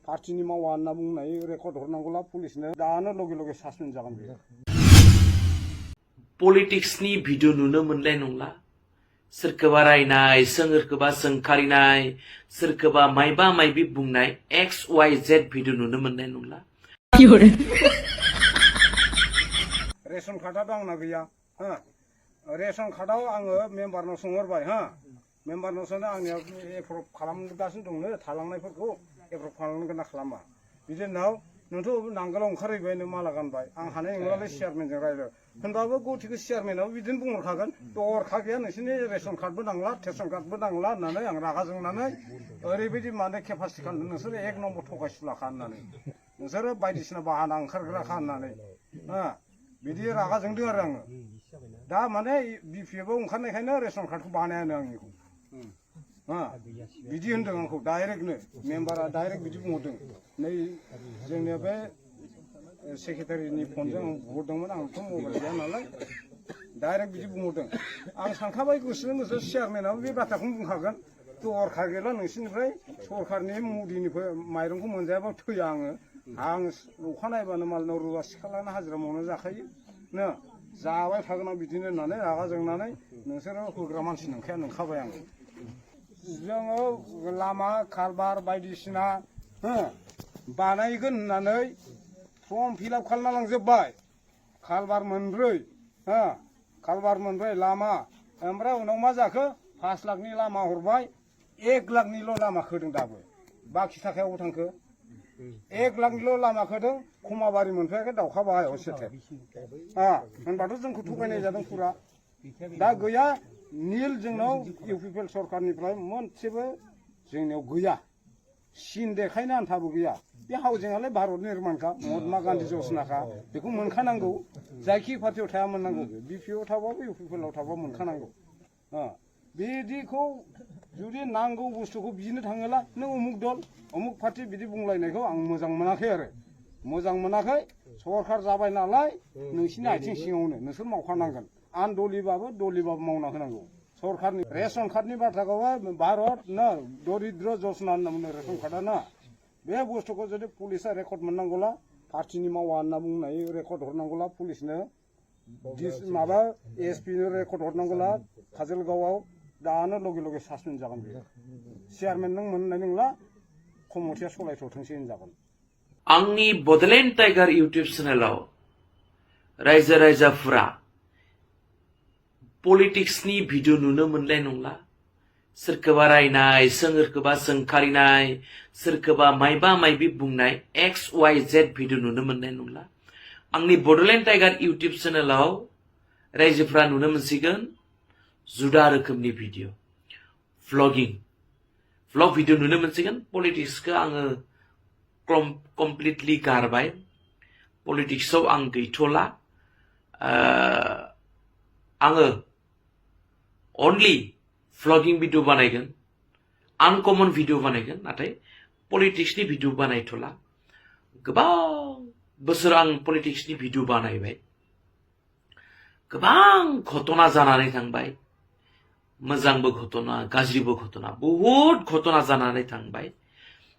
पार्टीनि मावा होनना बुंनाय रेकर्ड हरनांगौला पुलिसनो दानो लगे लगे सासपेन्ड जागोन बेयो पलिटिक्सनि भिडिअ नुनो मोननाय नंला सोरखौबा रायनाय सोरखौबा सोंखारिनाय सोरखौबा मायबा मायबि बुंनाय XYZ भिडिअ नुनो मोननाय नंला रेशन कार्डआथ' आंना गैया हो रेशन कार्डआव आङो मेम्बारनाव सोंहरबाय हो मेम्बारनाव सोंनो आंनिया एप्रुभ खालामगासिनो दंनो थालांनायफोरखौ एप्रुभ खालामगोन ना खालामा बिदि उनाव नोंथ' नांगोलाव ओंखारहैबाय नों माला गानबाय आं हानाय नंलालै चेयारमेनजों रायज्लाय होनबाबो गथिखे चेयारमेनाबो बिदिनो बुंहरखागोन दरखा गैया नोंसोरनि रेशन कार्डबो नांला टेसन कार्डबो नांला होननानै आं रागा जोंनानै ओरैबायदि माने केपासिटि खालामदों नोंसोरो एक नम्बर थगायसुलाखा होननानै नोंसोरो बायदिसिना बाहाना ओंखारग्राखा होननानै हो बिदि रागा जोंदों आरो आङो दा माने BPF आव ओंखारनायखायनो रेशन कार्डखौ बानायानो आंनिखौ बिदि होनदों आंखौ डाइरेक्टनो मेम्बारा डाइरेक्ट बिदि बुंहरदों नै जोंनिया बे सेक्रेटारिनि फनजों आं बुहरदोंमोन आंथ' मबाइल गैया नालाय डाइरेक्ट बिदि बुंहरदों आं सानखाबाय गोसोजों गोसो चेयारमेनाबो बे बाथ्राखौनो बुंखागोन दरखार गैला नोंसिनिफ्राय सरखारनि मुदिनि माइरंखौ मोनजायाबा थैया आं अखा नायबानो मालायनाव रुवा सिखालाना हाजिरा मावनो जाखायो नो जाबाय थागोन आं बिदिनो होननानै रागा जोंनानै नोंसोरो होग्रा मानसि नंखाबाय आं जोङो लामा खारबार बायदिसिना बानायगोन होननानै फर्म फिलआप खालामना लांजोब्बाय खालबार मोनब्रै लामा ओमफ्राय उनाव मा जाखो 5 लाखनि लामा हरबाय 1 लाखनिल' लामा खोदों दाबो बाखि थाखायावबो थांखो 1 लाखनिल' लामा खोदों खमाबारि मोनफैयाखै दाउखा बाहायाव सेथे होनबाथ' जोंखौ थगायनाय जादों फुरा दा गैया नील जोंनाव UPPL सरकारनिफ्राय मोनसेबो जोंनियाव गैया सिन देखायनो आन्थाबो गैया बे हाउजिंआलाय भारत निर्माणखा महात्मा गान्धी जसनाखा बेखौ मोनखानांगौ जायखि पार्टियाव थाया मोननांगौ BPF आव थाबाबो UPPL आव थाबाबो मोनखानांगौ बिदिखौ जुदि नांगौ बुस्थुखौ बिनो थाङोला नों उमुक दल उमुक पार्टी बिदि बुंलायनायखौ आं मोजां मोनाखै आरो मोजां मोनाखै सरकार जाबाय नालाय नोंसिनि आथिं सिङावनो नोंसोर मावखानांगोन आन्दलिबाबो मावना होनांगौ सरकारनि रेशन कार्डनि बाथ्राखौहाय भारत ना दरिद्र जसना होनना बुङो रेशन कार्डआ ना बे बुस्थुखौ जुदि पुलिसा रेकर्ड मोननांगौला पार्टीनि मावा होनना बुंनाय रेकर्ड हरनांगौला पुलिसनो माबा SP नो रेकर्ड हरनांगौला काजलगावआव दानो लगे लगे सासपेन्ड जागोन बेयो चेयारमेन नों मोननाय नंला कमिटिया सलायथ'थोंसै होनजागोन आंनि बडलेण्ड टाइगार इउटुब चेनेलाव रायजो राजाफोरा पलिटिक्सनि भिडिअ नुनो मोननाय नंला सोरखौबा रायनाय सोरखौबा सोंखारिनाय सोरखौबा मायबा मायबि बुंनाय XYZ भिडिअ नुनो मोननाय नंला आंनि बडलेण्ड टाइगार इउटुब चेनेलाव रायजोफ्रा नुनो मोनसिगोन जुदा रोखोमनि भिडिअ भ्लग भिडिअ नुनो मोनसिगोन पलिटिक्सखौ आङो कमप्लिटलि गारबाय पलिटिक्सआव आं गैथ'ला आङो अनलि भ्लगिं भिडिअ बानायगोन आनकमन भिडिअ बानायगोन नाथाय पलिटिक्सनि भिडिअ बानायथ'ला गोबां बोसोर आं पलिटिक्सनि भिडिअ बानायबाय गोबां घटना जानानै थांबाय मोजांबो घटना गाज्रिबो घटना बहुत घटना जानानै थांबाय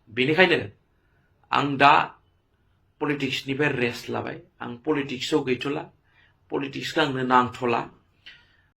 बेनिखायनो आं दा पलिटिक्सनिफ्राय रेस्ट लाबाय आं पलिटिक्सआव गैथ'ला पलिटिक्सखौ आंनो नांथ'ला